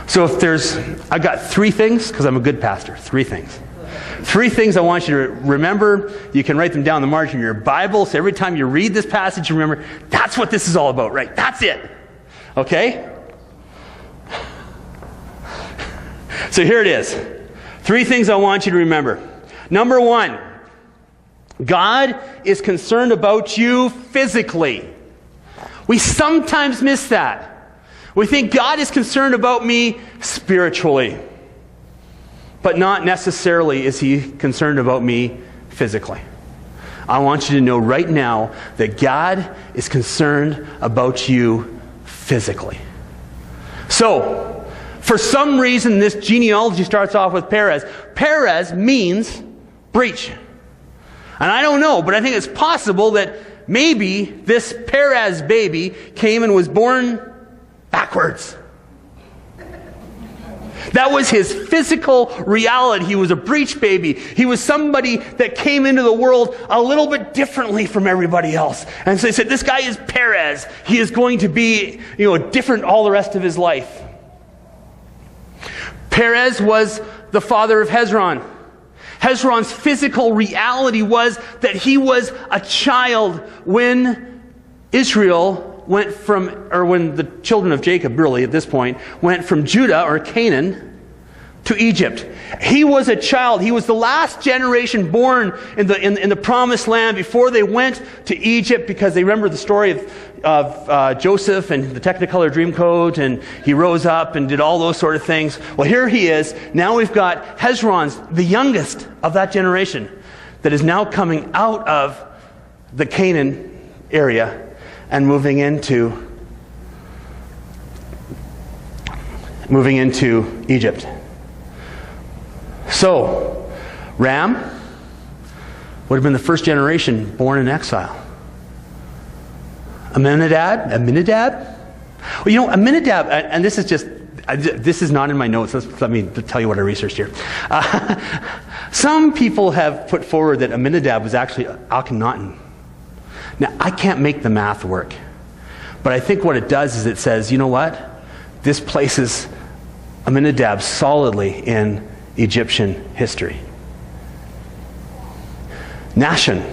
So I've got 3 things, because I'm a good pastor, 3 things. 3 things I want you to remember. You can write them down in the margin of your Bible, so every time you read this passage, you remember, that's what this is all about, right? That's it. Okay? So here it is. 3 things I want you to remember. Number 1, God is concerned about you physically. We sometimes miss that. We think God is concerned about me spiritually, but not necessarily is he concerned about me physically. I want you to know right now that God is concerned about you physically. So, for some reason, this genealogy starts off with Perez. Perez means breach. And I don't know, but I think it's possible that maybe this Perez baby came and was born backwards. That was his physical reality. He was a breech baby. He was somebody that came into the world a little bit differently from everybody else. And so they said, this guy is Perez. He is going to be, different all the rest of his life. Perez was the father of Hezron. Hezron's physical reality was that he was a child when Israel when the children of Jacob, really at this point, went from Judah or Canaan to Egypt. He was a child. He was the last generation born in the promised land before they went to Egypt, because they remember the story of Joseph and the Technicolor Dreamcoat, and he rose up and did all those sort of things. Well, here he is. Now we've got Hezron's, the youngest of that generation, that is now coming out of the Canaan area and moving into Egypt. So, Ram would have been the first generation born in exile. Aminadab? Well, Aminadab, and this is not in my notes. Let me tell you what I researched here. Some people have put forward that Aminadab was actually Akhenaten. Now, I can't make the math work, but I think what it does is it says, you know what? This places Aminadab solidly in Egyptian history. Nahshon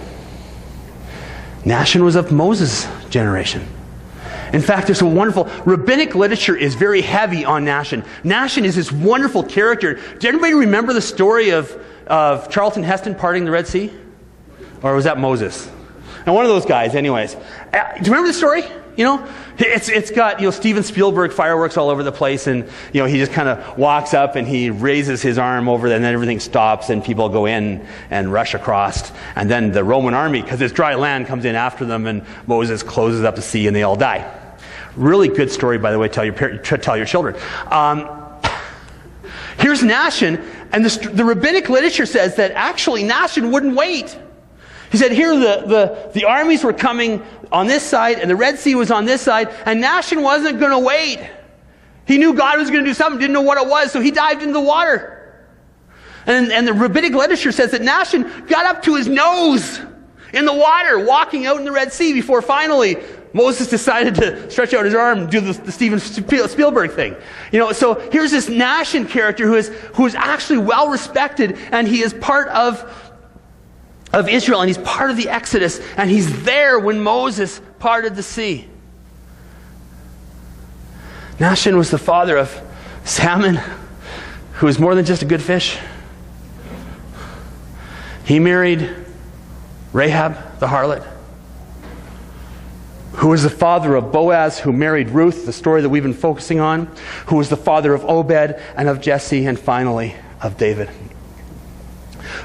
was of Moses' generation. In fact, there's a wonderful, rabbinic literature is very heavy on Nahshon. Nahshon is this wonderful character. Did anybody remember the story of Charlton Heston parting the Red Sea? Or was that Moses? And one of those guys, anyways. Do you remember the story? It's got Steven Spielberg fireworks all over the place, and he just kind of walks up and he raises his arm over, and then everything stops, and people go in and rush across, and then the Roman army, because it's dry land, comes in after them, and Moses closes up the sea, and they all die. Really good story, by the way. Tell your children. Here's Nahshon, and the rabbinic literature says that actually Nahshon wouldn't wait. He said here the armies were coming on this side, and the Red Sea was on this side, and Nahshon wasn't going to wait. He knew God was going to do something, didn't know what it was, so he dived into the water. And the rabbinic literature says that Nahshon got up to his nose in the water, walking out in the Red Sea, before finally Moses decided to stretch out his arm and do the Steven Spielberg thing. So here's this Nahshon character who is actually well respected, and he is part of Israel, and he's part of the Exodus, and he's there when Moses parted the sea. Nahshon was the father of salmon, who was more than just a good fish. He married Rahab, the harlot, who was the father of Boaz, who married Ruth, the story that we've been focusing on, who was the father of Obed and of Jesse, and finally of David.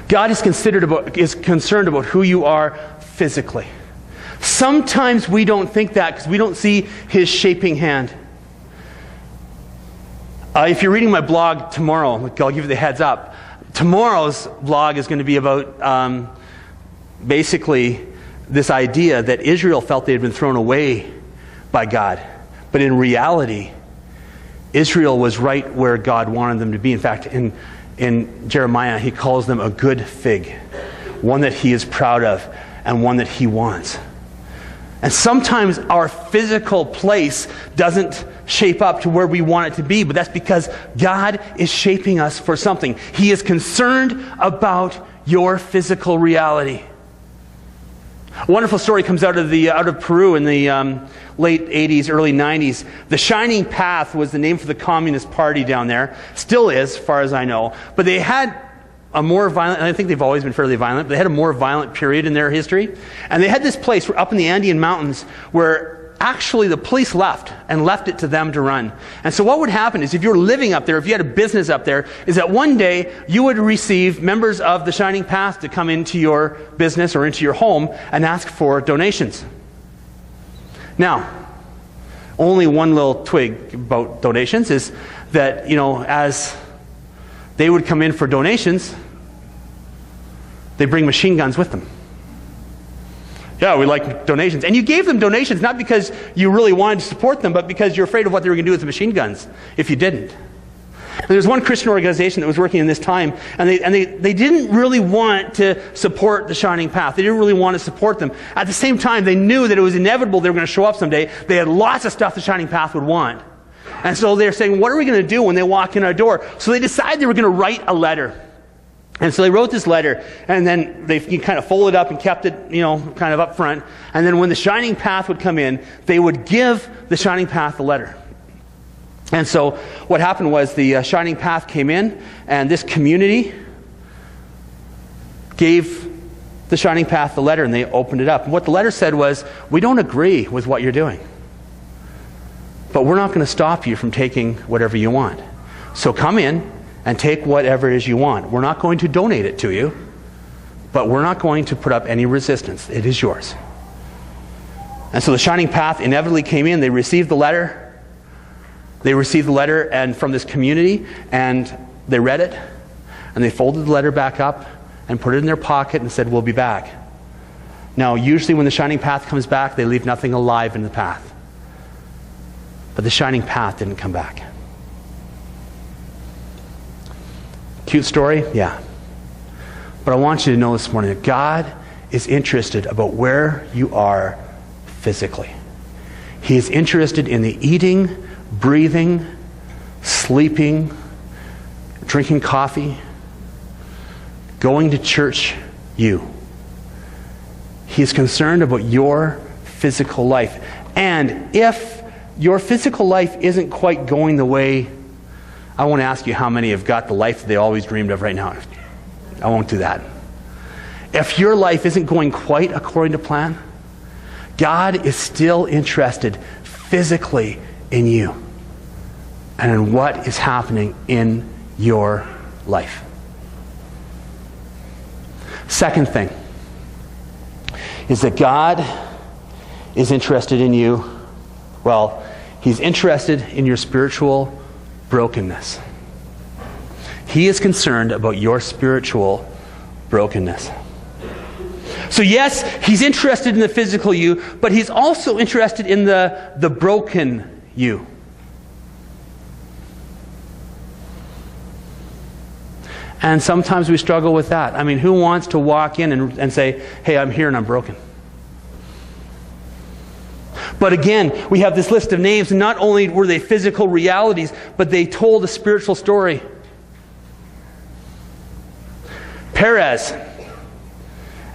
God is concerned about who you are physically. Sometimes we don't think that because we don't see his shaping hand. If you're reading my blog tomorrow, I'll give you the heads up. Tomorrow's blog is going to be about basically this idea that Israel felt they had been thrown away by God. But in reality, Israel was right where God wanted them to be. In fact, in Jeremiah, he calls them a good fig, one that he is proud of and one that he wants. And sometimes our physical place doesn't shape up to where we want it to be, but that's because God is shaping us for something. He is concerned about your physical reality. A wonderful story comes out of Peru in the late 80s, early 90s. The Shining Path was the name for the Communist Party down there. Still is, as far as I know. But they had a more violent, and I think they've always been fairly violent, but they had a more violent period in their history. And they had this place up in the Andean mountains where actually the police left it to them to run. And so what would happen is if you were living up there, if you had a business up there, is that one day you would receive members of the Shining Path to come into your business or into your home and ask for donations. Now, only one little twig about donations is that, as they would come in for donations, they bring machine guns with them. Yeah, we like donations. And you gave them donations not because you really wanted to support them, but because you're afraid of what they were going to do with the machine guns if you didn't. And there's one Christian organization that was working in this time, and they didn't really want to support the Shining Path. They didn't really want to support them. At the same time, they knew that it was inevitable they were going to show up someday. They had lots of stuff the Shining Path would want. And so they're saying, what are we going to do when they walk in our door? So they decided they were going to write a letter. And so they wrote this letter, and then they kind of folded up and kept it, kind of up front. And then when the Shining Path would come in, they would give the Shining Path the letter. And so what happened was the Shining Path came in, and this community gave the Shining Path the letter, and they opened it up. And what the letter said was, we don't agree with what you're doing, but we're not going to stop you from taking whatever you want. So come in and take whatever it is you want. We're not going to donate it to you, but we're not going to put up any resistance. It is yours. And so the Shining Path inevitably came in. They received the letter. And from this community, and they read it, and they folded the letter back up and put it in their pocket and said, we'll be back. Now, usually when the Shining Path comes back, they leave nothing alive in the path. But the Shining Path didn't come back. Cute story? Yeah. But I want you to know this morning that God is interested about where you are physically. He is interested in the eating, breathing, sleeping, drinking coffee, going to church, you. He is concerned about your physical life. And if your physical life isn't quite going the way, I won't ask you how many have got the life that they always dreamed of right now. I won't do that. If your life isn't going quite according to plan, God is still interested physically in you and in what is happening in your life. Second thing is that God is interested in you. Well, He's interested in your spiritual brokenness. He is concerned about your spiritual brokenness. So yes, He's interested in the physical you, but He's also interested in the broken you. And sometimes we struggle with that. I mean, who wants to walk in and say, hey, I'm here and I'm broken? But again, we have this list of names, and not only were they physical realities, but they told a spiritual story. Perez.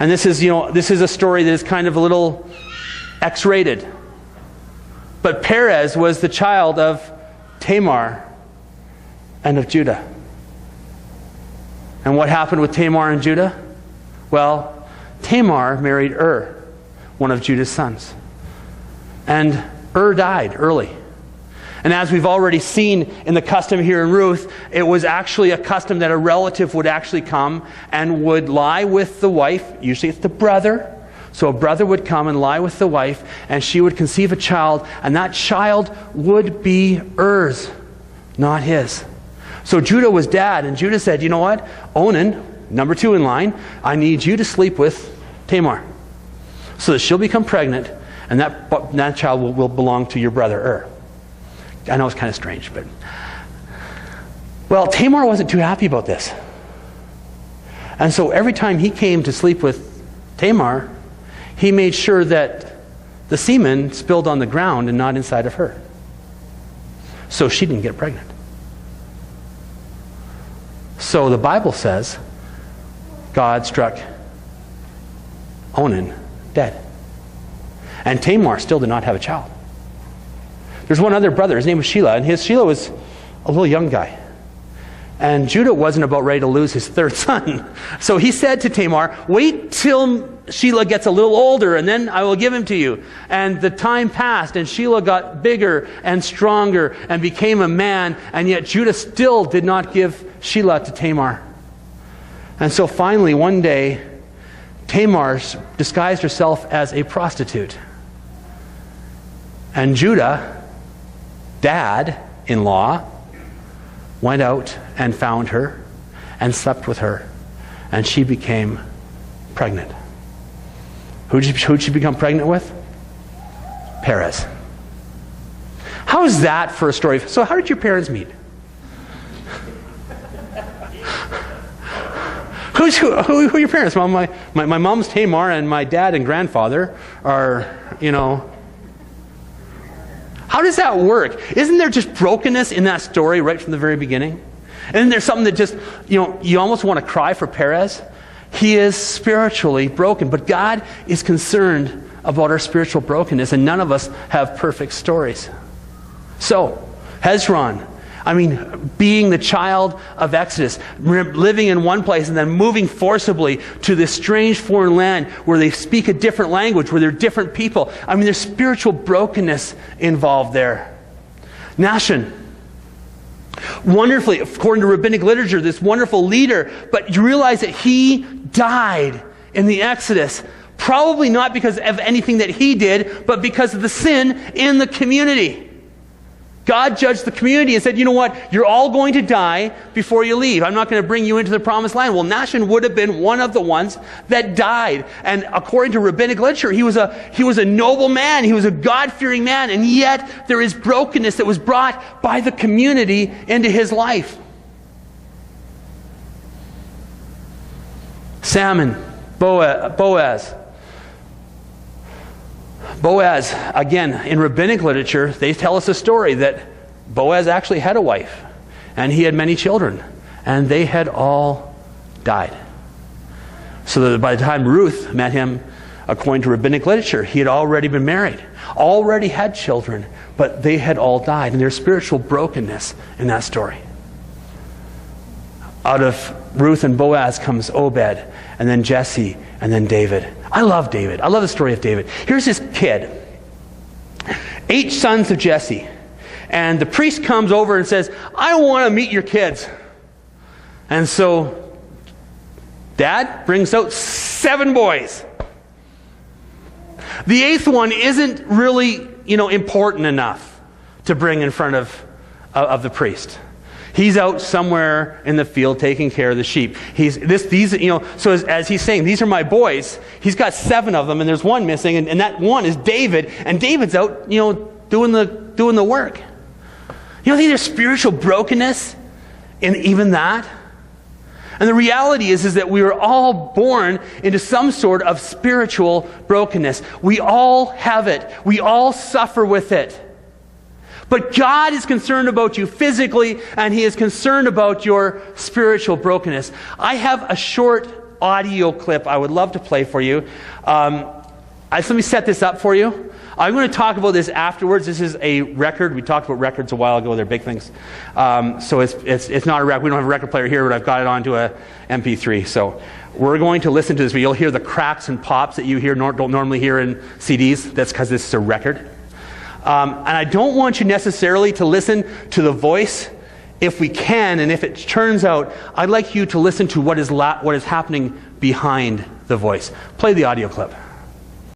And this is a story that is kind of a little X-rated. But Perez was the child of Tamar and of Judah. And what happened with Tamar and Judah? Well, Tamar married one of Judah's sons. And died early. And as we've already seen in the custom here in Ruth, it was actually a custom that a relative would actually come and would lie with the wife. Usually it's the brother. So a brother would come and lie with the wife, and she would conceive a child, and that child would be not his. So Judah was dad, and Judah said, you know what? Onan, number 2 in line, I need you to sleep with Tamar so that she'll become pregnant, and that child will belong to your brother I know it's kind of strange, but... Well, Tamar wasn't too happy about this. And so every time he came to sleep with Tamar, he made sure that the semen spilled on the ground and not inside of her. So she didn't get pregnant. So the Bible says God struck Onan dead. And Tamar still did not have a child. There's one other brother. His name was Shelah. And Shelah was a little young guy. And Judah wasn't about ready to lose his third son. So he said to Tamar, wait till Shelah gets a little older, and then I will give him to you. And the time passed, and Shelah got bigger and stronger and became a man, and yet Judah still did not give Shelah to Tamar. And so finally, one day, Tamar disguised herself as a prostitute. And Judah, dad-in-law, went out and found her and slept with her. And she became pregnant. Who'd she become pregnant with? Perez. How is that for a story? So how did your parents meet? Who are your parents? Well, my mom's Tamar, and my dad and grandfather are, How does that work? Isn't there just brokenness in that story right from the very beginning? And then there's something that just, you almost want to cry for Perez. He is spiritually broken, but God is concerned about our spiritual brokenness, and none of us have perfect stories. So, Hezron, being the child of Exodus, living in one place and then moving forcibly to this strange foreign land where they speak a different language, where they're different people. There's spiritual brokenness involved there. Nashon, wonderfully, according to rabbinic literature, this wonderful leader, but you realize that he died in the Exodus, probably not because of anything that he did, but because of the sin in the community. God judged the community and said, you know what? You're all going to die before you leave. I'm not going to bring you into the promised land. Well, Nashon would have been one of the ones that died. And according to rabbinic literature, he was a noble man. He was a God-fearing man. And yet there is brokenness that was brought by the community into his life. Salmon, Boaz. Boaz, again, in rabbinic literature, they tell us a story that Boaz actually had a wife, and he had many children, and they had all died. So that by the time Ruth met him, according to rabbinic literature, he had already been married, already had children, but they had all died, and there's spiritual brokenness in that story. Out of Ruth and Boaz comes Obed, and then Jesse, and then David. I love David. I love the story of David. Here's this kid, 8 sons of Jesse. And the priest comes over and says, I want to meet your kids. And so Dad brings out 7 boys. The 8th one isn't really, important enough to bring in front of the priest. He's out somewhere in the field taking care of the sheep. So as he's saying, these are my boys. He's got 7 of them, and there's one missing, and that one is David. And David's out, doing the work. You don't think there's spiritual brokenness in even that? And the reality is that we were all born into some sort of spiritual brokenness. We all have it. We all suffer with it. But God is concerned about you physically, and He is concerned about your spiritual brokenness. I have a short audio clip I would love to play for you. Let me set this up for you. I'm going to talk about this afterwards. This is a record. We talked about records a while ago. They're big things. So it's not a record. We don't have a record player here, but I've got it onto a MP3. So we're going to listen to this. You'll hear the cracks and pops that you don't normally hear in CDs. That's because this is a record. And I don't want you necessarily to listen to the voice if we can, and if it turns out, I'd like you to listen to what is happening behind the voice. Play the audio clip.